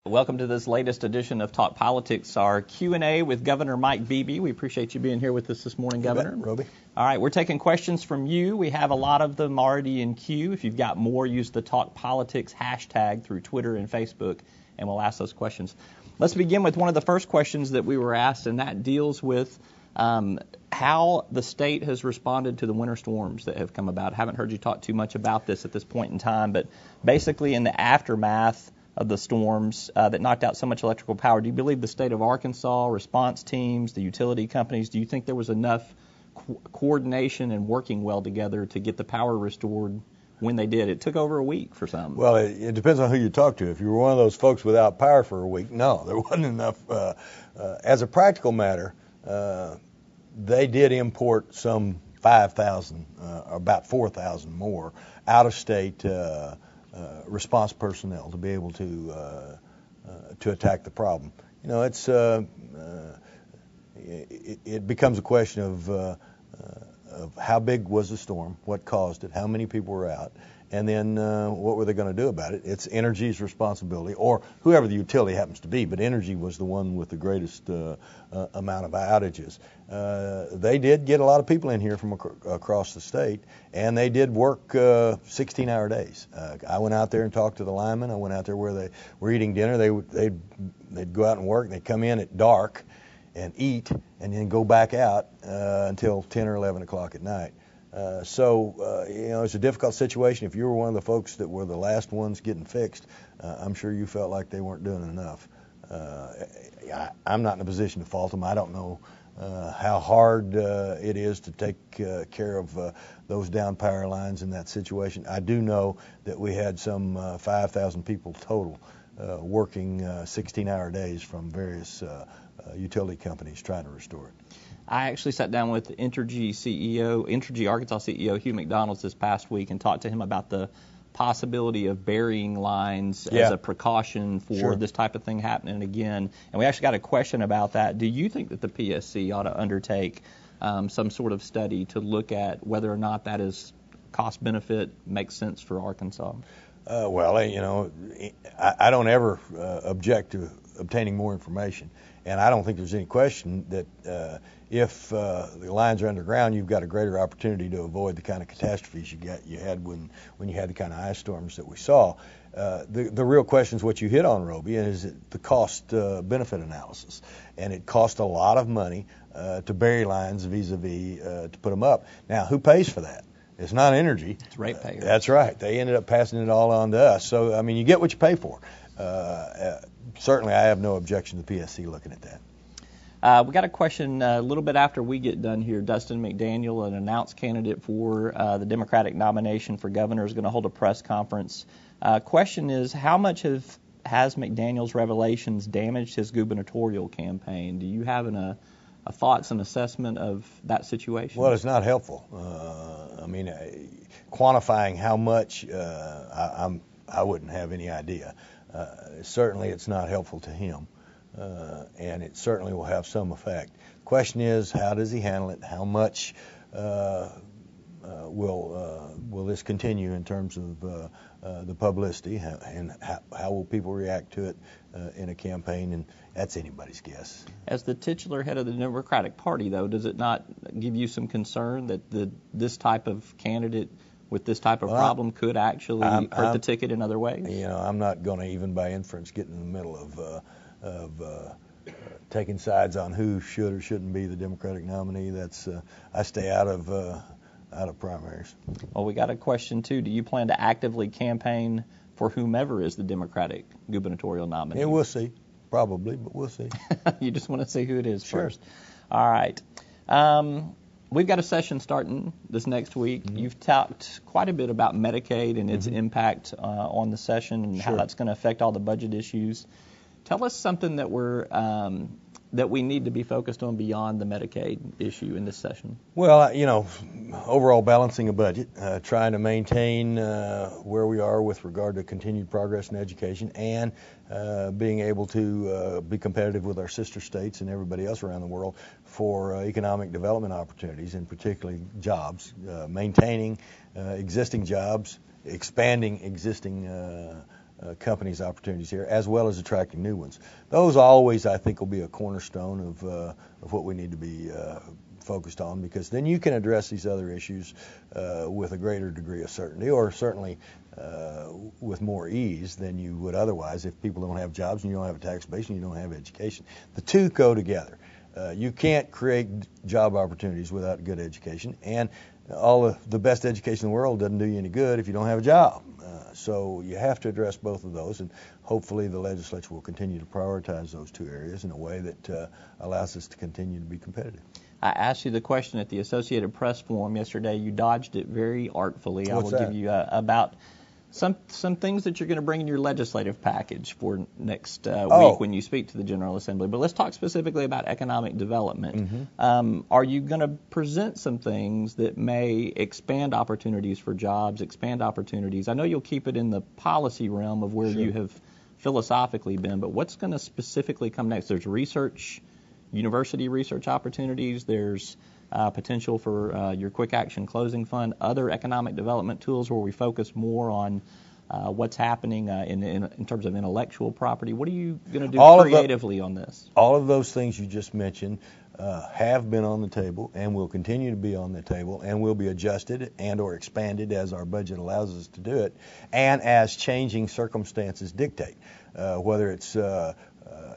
Welcome to this latest edition of Talk Politics, our Q&A with Governor Mike Beebe. We appreciate you being here with us this morning, Governor. Roby. All right, we're taking questions from you. We have a lot of them already in queue. If you've got more, use the Talk Politics hashtag through Twitter and Facebook, and we'll ask those questions. Let's begin with one of the first questions that we were asked, and that deals with how the state has responded to the winter storms that have come about. I haven't heard you talk too much about this at this point in time, but basically in the aftermath of the storms that knocked out so much electrical power, do you believe the state of Arkansas, response teams, the utility companies, do you think there was enough coordination and working well together to get the power restored when they did? It took over a week for some. Well, it depends on who you talk to. If you were one of those folks without power for a week, no, there wasn't enough. As a practical matter, they did import some 5,000, about 4,000 more out-of-state response personnel to be able to attack the problem. You know, it becomes a question of how big was the storm, what caused it, how many people were out, and then what were they going to do about it. It's Energy's responsibility, or whoever the utility happens to be, but Energy was the one with the greatest amount of outages. They did get a lot of people in here from across the state, and they did work 16-hour days. I went out there and talked to the linemen. I went out there where they were eating dinner. They'd go out and work, and they'd come in at dark and eat, and then go back out until 10 or 11 o'clock at night. So it's a difficult situation. If you were one of the folks that were the last ones getting fixed, I'm sure you felt like they weren't doing enough. I'm not in a position to fault them. I don't know how hard it is to take care of those down power lines in that situation. I do know that we had some 5,000 people total working 16-hour days from various utility companies trying to restore it. I actually sat down with Entergy Arkansas CEO Hugh McDonald this past week and talked to him about the possibility of burying lines as a precaution for this type of thing happening again. And we actually got a question about that. Do you think that the PSC ought to undertake some sort of study to look at whether or not that is cost benefit makes sense for Arkansas? I don't ever object to obtaining more information. And I don't think there's any question that if the lines are underground, you've got a greater opportunity to avoid the kind of catastrophes you had when you had the kind of ice storms that we saw. The real question is what you hit on, Roby, is the cost benefit analysis. And it cost a lot of money to bury lines vis-a-vis to put them up. Now, who pays for that? It's not Energy. It's ratepayers. That's right. They ended up passing it all on to us. So, I mean, you get what you pay for. Certainly, I have no objection to the PSC looking at that. We got a question a little bit after we get done here. Dustin McDaniel, an announced candidate for the Democratic nomination for governor, is going to hold a press conference. Question is, how much has McDaniel's revelations damaged his gubernatorial campaign? Do you have a thoughts and assessment of that situation? Well, it's not helpful. Quantifying how much, I wouldn't have any idea. Certainly, it's not helpful to him, and it certainly will have some effect. Question is, how does he handle it? How much will this continue in terms of the publicity, and how will people react to it in a campaign? And that's anybody's guess. As the titular head of the Democratic Party, though, does it not give you some concern that this type of candidate with this type of problem could actually hurt the ticket in other ways? I'm not going to even by inference get in the middle of taking sides on who should or shouldn't be the Democratic nominee. I stay out of primaries. Well, we got a question too. Do you plan to actively campaign for whomever is the Democratic gubernatorial nominee? Yeah, we'll see. Probably, but we'll see. You just want to see who it is Sure. first. All right. We've got a session starting this next week. Mm-hmm. You've talked quite a bit about Medicaid and its impact on the session and how that's going to affect all the budget issues. Tell us something that that we need to be focused on beyond the Medicaid issue in this session. Well, overall balancing a budget, trying to maintain where we are with regard to continued progress in education, and being able to be competitive with our sister states and everybody else around the world for economic development opportunities, and particularly jobs, maintaining existing jobs, expanding existing companies opportunities here, as well as attracting new ones. Those always, I think, will be a cornerstone of what we need to be focused on, because then you can address these other issues with a greater degree of certainty, or certainly with more ease than you would otherwise if people don't have jobs and you don't have a tax base and you don't have education. The two go together. You can't create job opportunities without good education, and all of the best education in the world doesn't do you any good if you don't have a job. So you have to address both of those, and hopefully the legislature will continue to prioritize those two areas in a way that allows us to continue to be competitive. I asked you the question at the Associated Press Forum yesterday. You dodged it very artfully. What's I will that? give you about some things that you're going to bring in your legislative package for next week when you speak to the General Assembly. But let's talk specifically about economic development. Mm-hmm. Are you going to present some things that may expand opportunities for jobs, expand opportunities? I know you'll keep it in the policy realm of where Sure. you have philosophically been, but what's going to specifically come next? There's research, university research opportunities. There's potential for your quick action closing fund, other economic development tools where we focus more on what's happening in terms of intellectual property. What are you going to do creatively on this? All of those things you just mentioned have been on the table and will continue to be on the table and will be adjusted and or expanded as our budget allows us to do it and as changing circumstances dictate, whether it's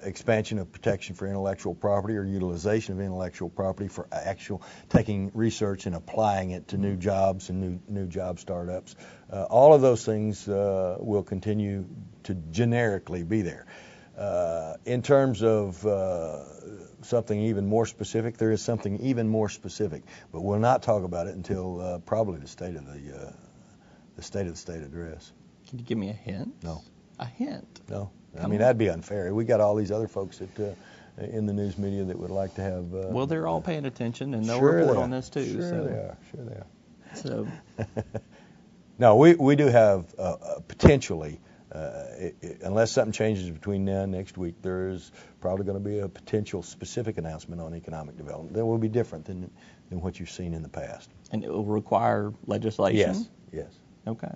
expansion of protection for intellectual property or utilization of intellectual property for actual taking research and applying it to new jobs and new job startups. All of those things will continue to generically be there. In terms of something even more specific, there is something even more specific, but we'll not talk about it until probably the State of the State address. Can you give me a hint? No. A hint? No. I mean, that'd be unfair. We got all these other folks in the news media that would like to have. Well, they're all paying attention, and they'll sure report they on this too. Sure so. they are. Sure they are. So. No, we do have potentially, unless something changes between now and next week, there is probably going to be a potential specific announcement on economic development that will be different than what you've seen in the past. And it will require legislation? Yes. Okay.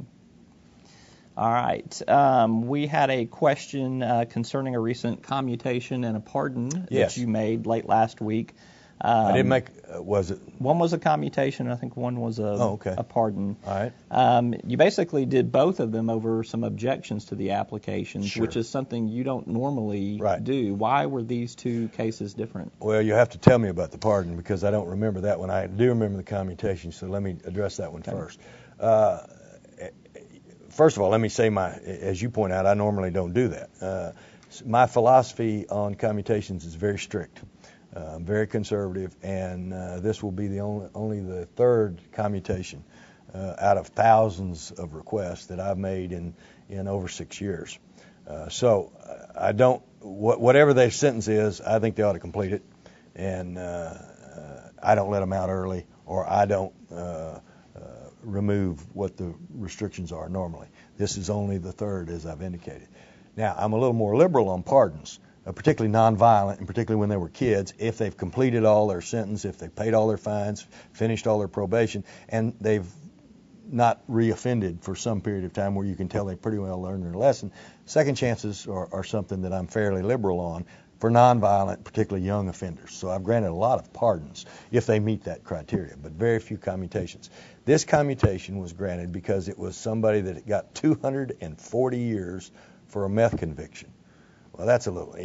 All right. We had a question concerning a recent commutation and a pardon that you made late last week. I didn't make, was it? One was a commutation, I think one was a pardon. All right. You basically did both of them over some objections to the applications, Sure. which is something you don't normally do. Why were these two cases different? Well, you have to tell me about the pardon because I don't remember that one. I do remember the commutation, so let me address that one first. First of all, let me say as you point out, I normally don't do that. My philosophy on commutations is very strict. Very conservative, and this will be only the third commutation out of thousands of requests that I've made in over 6 years. So I don't, whatever their sentence is, I think they ought to complete it, and I don't let them out early, or I don't remove what the restrictions are normally. This is only the third, as I've indicated. Now, I'm a little more liberal on pardons. Particularly nonviolent, and particularly when they were kids, if they've completed all their sentence, if they've paid all their fines, finished all their probation, and they've not reoffended for some period of time where you can tell they pretty well learned their lesson. Second chances are something that I'm fairly liberal on for nonviolent, particularly young offenders. So I've granted a lot of pardons if they meet that criteria, but very few commutations. This commutation was granted because it was somebody that got 240 years for a meth conviction. Well, that's a little,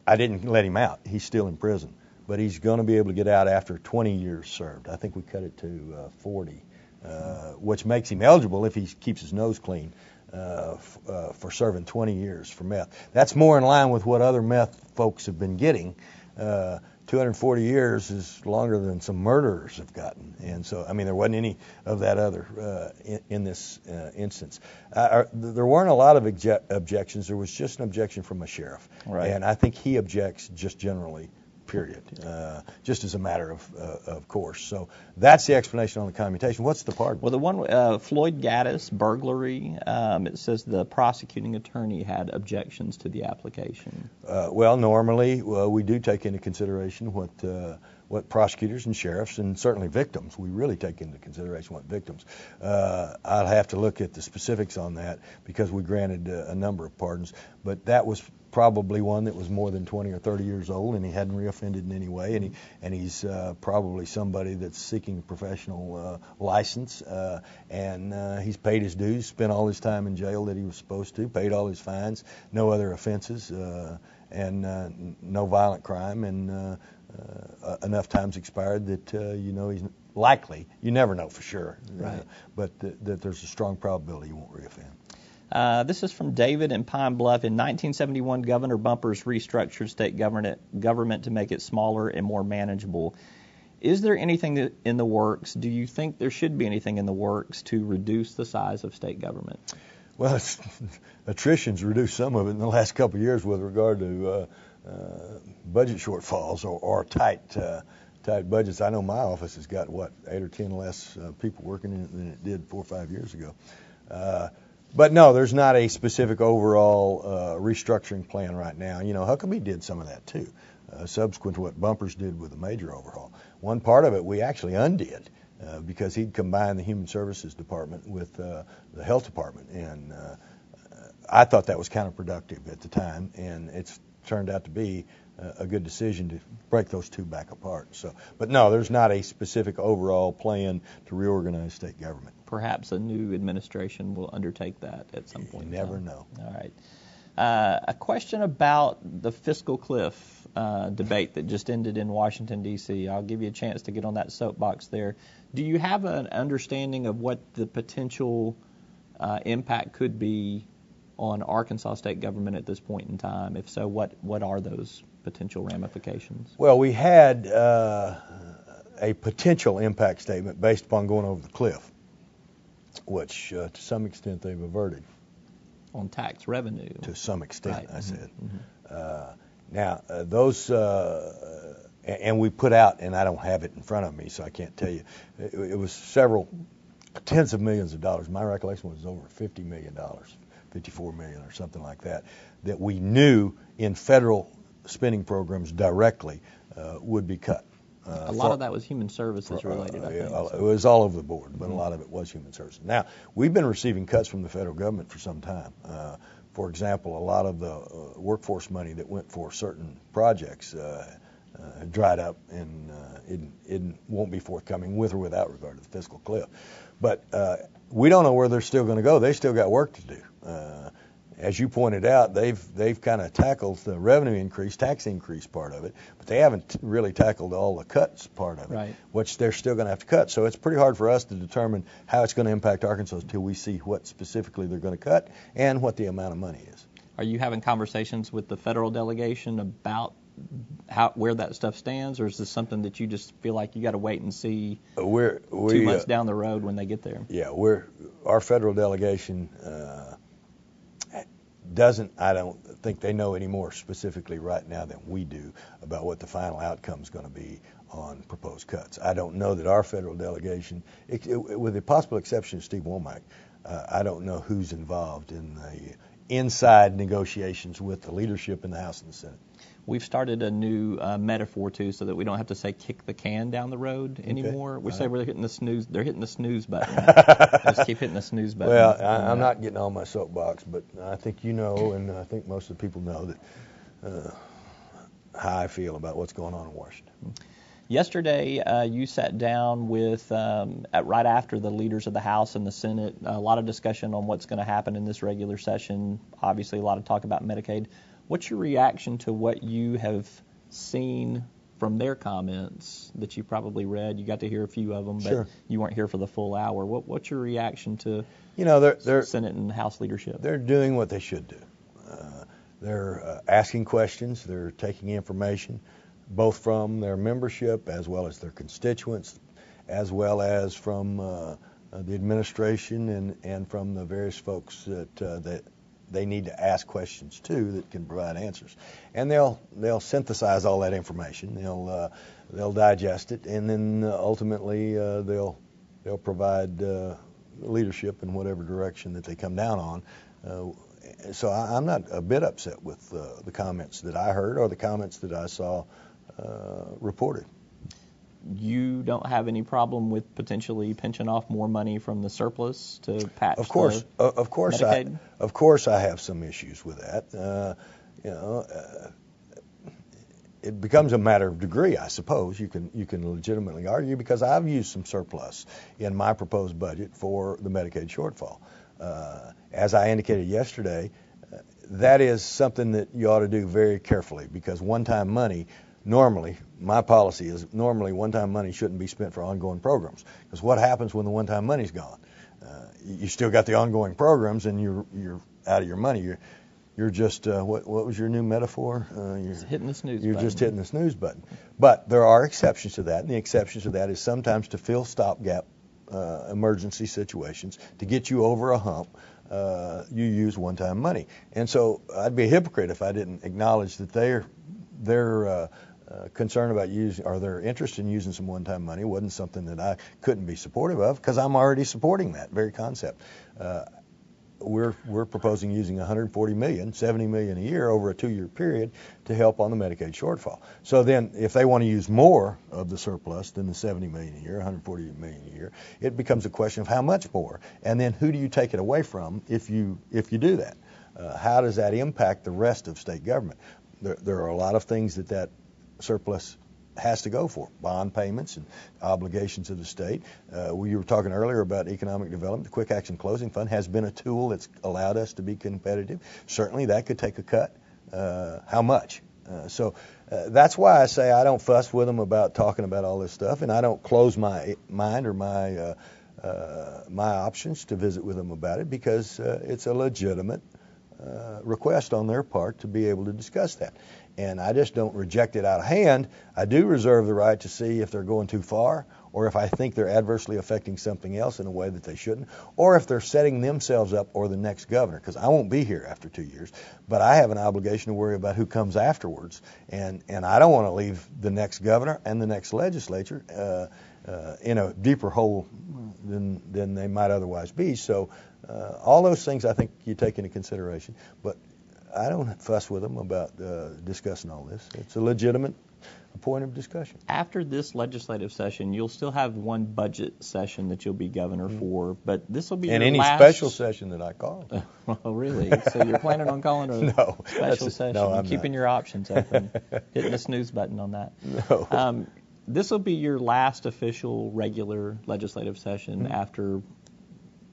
I didn't let him out. He's still in prison. But he's going to be able to get out after 20 years served. I think we cut it to 40, which makes him eligible if he keeps his nose clean for serving 20 years for meth. That's more in line with what other meth folks have been getting. 240 years is longer than some murderers have gotten. And so, I mean, there wasn't any of that other in this instance. There weren't a lot of objections. There was just an objection from a sheriff. Right. And I think he objects just generally, period, just as a matter of course. So that's the explanation on the commutation. What's the pardon? Well, the one, Floyd Gaddis, burglary, it says the prosecuting attorney had objections to the application. Well, normally we do take into consideration what what prosecutors and sheriffs and certainly victims, we really take into consideration what victims. I'll have to look at the specifics on that because we granted a number of pardons, but that was probably one that was more than 20 or 30 years old, and he hadn't reoffended in any way, and he's probably somebody that's seeking a professional license, and he's paid his dues, spent all his time in jail that he was supposed to, paid all his fines, no other offenses, and no violent crime, and enough time's expired that he's likely, you never know for sure, right. But that there's a strong probability he won't reoffend. This is from David in Pine Bluff. In 1971, Governor Bumpers restructured state government to make it smaller and more manageable. Is there anything in the works? Do you think there should be anything in the works to reduce the size of state government? Well, attrition's reduced some of it in the last couple of years with regard to budget shortfalls or tight budgets. I know my office has got, 8 or 10 less people working in it than it did 4 or 5 years ago. But no, there's not a specific overall restructuring plan right now. Huckabee did some of that too, subsequent to what Bumpers did with the major overhaul. One part of it we actually undid because he'd combined the Human Services Department with the Health Department, and I thought that was counterproductive at the time, and it's turned out to be a good decision to break those two back apart. But no, there's not a specific overall plan to reorganize state government. Perhaps a new administration will undertake that at some point. You never know. All right. A question about the fiscal cliff debate that just ended in Washington, D.C. I'll give you a chance to get on that soapbox there. Do you have an understanding of what the potential impact could be on Arkansas state government at this point in time? If so, what are those potential ramifications? Well, we had a potential impact statement based upon going over the cliff, which to some extent they've averted. On tax revenue. To some extent, right. I said. Mm-hmm. Now, those, and we put out, and I don't have it in front of me, so I can't tell you, it was several tens of millions of dollars. My recollection was over $50 million, $54 million or something like that we knew in federal spending programs directly would be cut. A lot of that was human services related, I think. It was all over the board, but a lot of it was human services. Now, we've been receiving cuts from the federal government for some time. For example, a lot of the workforce money that went for certain projects dried up and it won't be forthcoming with or without regard to the fiscal cliff. But we don't know where they're still going to go. They've still got work to do. As you pointed out, they've kind of tackled the revenue increase, tax increase part of it, but they haven't really tackled all the cuts part of it, right, which they're still going to have to cut. So it's pretty hard for us to determine how it's going to impact Arkansas until we see what specifically they're going to cut and what the amount of money is. Are you having conversations with the federal delegation about where that stuff stands, or is this something that you just feel like you got to wait and see 2 months down the road when they get there? Yeah, our federal delegation I don't think they know any more specifically right now than we do about what the final outcome is going to be on proposed cuts. I don't know that our federal delegation, with the possible exception of Steve Womack, I don't know who's involved in the inside negotiations with the leadership in the House and the Senate. We've started a new metaphor, too, so that we don't have to say kick the can down the road anymore. We say we're hitting the snooze. They're hitting the snooze button. Just keep hitting the snooze button. Well, I'm not getting on my soapbox, but I think you know, and I think most of the people know that how I feel about what's going on in Washington. Yesterday, you sat down with, right after the leaders of the House and the Senate, a lot of discussion on what's going to happen in this regular session. Obviously, a lot of talk about Medicaid. What's your reaction to what you have seen from their comments that you probably read? You got to hear a few of them, but sure, you weren't here for the full hour. What's your reaction to they're Senate and House leadership? They're doing what they should do. They're asking questions. They're taking information, both from their membership as well as their constituents, as well as from the administration and from the various folks that they need to ask questions to that can provide answers. And they'll synthesize all that information. They'll digest it, and then ultimately they'll provide leadership in whatever direction that they come down on. So I'm not a bit upset with the comments that I heard or the comments that I saw reported. you don't have any problem with potentially pinching off more money from the surplus to patch Of course, Medicaid? Of course, I have some issues with that. It becomes a matter of degree, I suppose. You can legitimately argue, because I've used some surplus in my proposed budget for the Medicaid shortfall. As I indicated yesterday, that is something that you ought to do very carefully, because one-time money, normally, my policy is normally one-time money shouldn't be spent for ongoing programs. Because what happens when the one-time money's gone? You still got the ongoing programs, and you're out of your money. You're just, what was your new metaphor? You're hitting the snooze button. You're just hitting the snooze button. But there are exceptions to that, and the exceptions to that is sometimes to fill stopgap emergency situations. To get you over a hump, you use one-time money. And so I'd be a hypocrite if I didn't acknowledge that they're concerned about using, or their interest in using some one-time money wasn't something that I couldn't be supportive of, because I'm already supporting that very concept. We're proposing using $140 million, $70 million a year over a 2-year period to help on the Medicaid shortfall. So then, if they want to use more of the surplus than the $70 million a year, $140 million a year, it becomes a question of how much more, and then who do you take it away from if you do that? How does that impact the rest of state government? There are a lot of things that surplus has to go for. Bond payments and obligations of the state. We were talking earlier about economic development. The Quick Action Closing Fund has been a tool that's allowed us to be competitive. Certainly that could take a cut. How much? So that's why I say I don't fuss with them about talking about all this stuff, and I don't close my mind or my options to visit with them about it, because it's a legitimate request on their part to be able to discuss that. And I just don't reject it out of hand. I do reserve the right to see if they're going too far, or if I think they're adversely affecting something else in a way that they shouldn't, or if they're setting themselves up or the next governor, because I won't be here after 2 years, but I have an obligation to worry about who comes afterwards. And I don't want to leave the next governor and the next legislature in a deeper hole than they might otherwise be. So all those things I think you take into consideration. But I don't fuss with them about discussing all this. It's a legitimate point of discussion. After this legislative session, you'll still have one budget session that you'll be governor for, but this will be and your any last... special session that I call. Oh, really? So you're planning on calling a special session? No, I'm keeping not. your options open, hitting the snooze button on that. No. This will be your last official regular legislative session after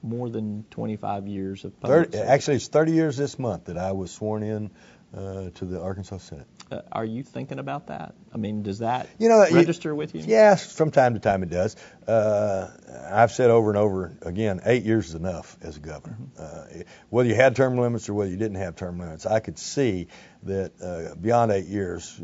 more than 25 years of public service. Actually, it's 30 years this month that I was sworn in to the Arkansas Senate. Are you thinking about that? I mean, does that register with you? Yes, from time to time it does. I've said over and over again, 8 years is enough as a governor. Whether you had term limits or whether you didn't have term limits, I could see that beyond 8 years,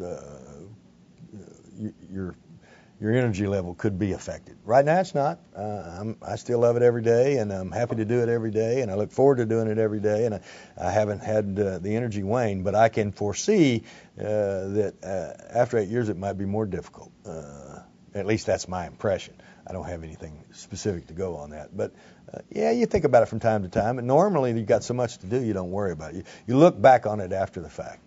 your energy level could be affected. Right now it's not. I still love it every day, and I'm happy to do it every day, and I look forward to doing it every day, and I haven't had the energy wane, but I can foresee that after 8 years it might be more difficult. At least that's my impression. I don't have anything specific to go on that. But, yeah, you think about it from time to time, and normally you've got so much to do you don't worry about it. You look back on it after the fact.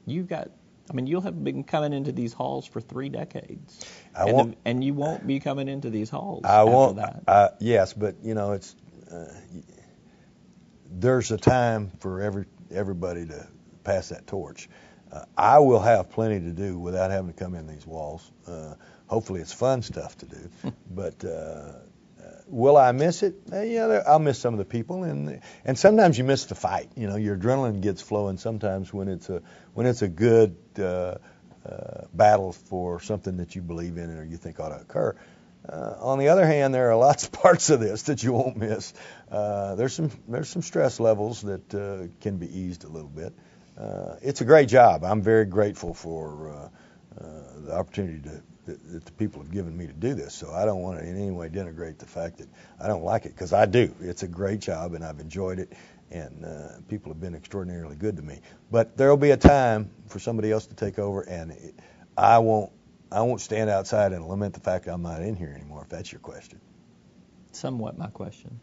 You'll have been coming into these halls for 3 decades. And you won't be coming into these halls after that. Yes, but, it's there's a time for everybody to pass that torch. I will have plenty to do without having to come in these walls. Hopefully it's fun stuff to do. But will I miss it? Yeah, I'll miss some of the people, and sometimes you miss the fight. Your adrenaline gets flowing sometimes when it's a good battle for something that you believe in or you think ought to occur. On the other hand, there are lots of parts of this that you won't miss. There's some stress levels that can be eased a little bit. It's a great job. I'm very grateful for the opportunity that the people have given me to do this. So I don't want to in any way denigrate the fact that I don't like it, because I do. It's a great job, and I've enjoyed it, and people have been extraordinarily good to me. But there will be a time for somebody else to take over, and I won't stand outside and lament the fact that I'm not in here anymore, if that's your question. Somewhat my question.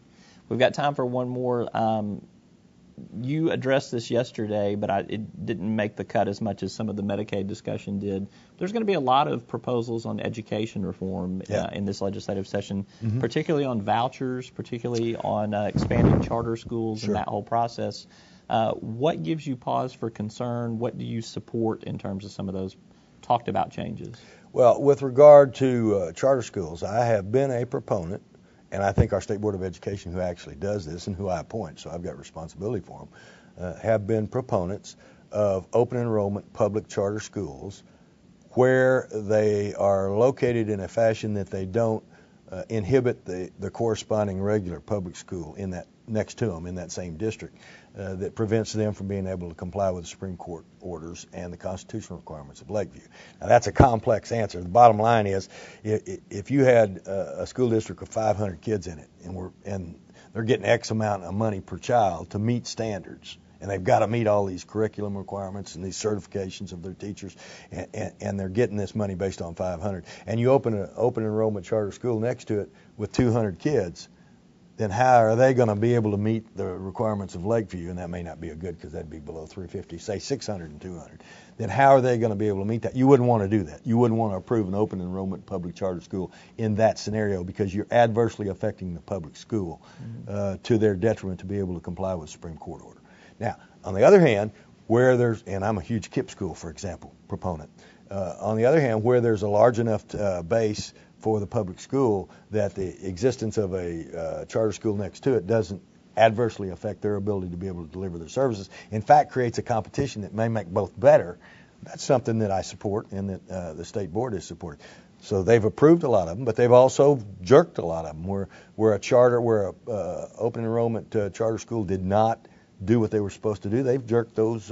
We've got time for one more. you addressed this yesterday, but it didn't make the cut as much as some of the Medicaid discussion did. There's going to be a lot of proposals on education reform in this legislative session, particularly on vouchers, particularly on expanding charter schools and that whole process. What gives you pause for concern? What do you support in terms of some of those talked about changes? Well, with regard to charter schools, I have been a proponent, and I think our State Board of Education, who actually does this and who I appoint, so I've got responsibility for them, have been proponents of open enrollment public charter schools where they are located in a fashion that they don't inhibit the corresponding regular public school in that next to them in that same district, that prevents them from being able to comply with the Supreme Court orders and the constitutional requirements of Lakeview. Now, that's a complex answer. The bottom line is, if you had a school district with 500 kids in it, and they're getting X amount of money per child to meet standards, and they've got to meet all these curriculum requirements and these certifications of their teachers, and they're getting this money based on 500, and you open an open enrollment charter school next to it with 200 kids, then how are they going to be able to meet the requirements of Lakeview? And that may not be a good, because that'd be below 350, say 600 and 200. Then how are they going to be able to meet that? You wouldn't want to do that. You wouldn't want to approve an open enrollment public charter school in that scenario, because you're adversely affecting the public school to their detriment to be able to comply with Supreme Court order. Now, on the other hand, where there's, and I'm a huge KIPP school, for example, proponent. On the other hand, where there's a large enough base for the public school that the existence of a charter school next to it doesn't adversely affect their ability to be able to deliver their services. In fact, creates a competition that may make both better. That's something that I support and that the State Board has supported. So they've approved a lot of them, but they've also jerked a lot of them. Where a open enrollment charter school did not do what they were supposed to do, they've jerked those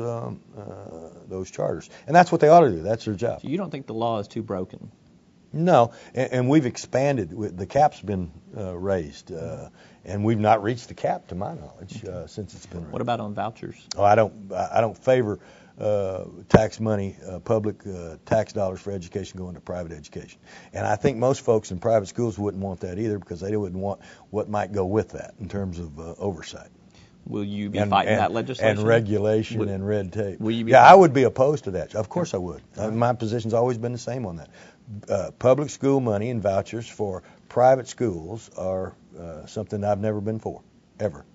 charters, and that's what they ought to do. That's their job. So you don't think the law is too broken? No, and we've expanded. The cap's been raised, and we've not reached the cap, to my knowledge, since it's been raised. What about on vouchers? Oh, I don't favor tax money, public tax dollars for education going to private education. And I think most folks in private schools wouldn't want that either, because they wouldn't want what might go with that in terms of oversight. Will you be fighting that legislation? And regulation and red tape. Will you be I would be opposed to that. Of course I would. My position's always been the same on that. Public school money and vouchers for private schools are something I've never been for, ever.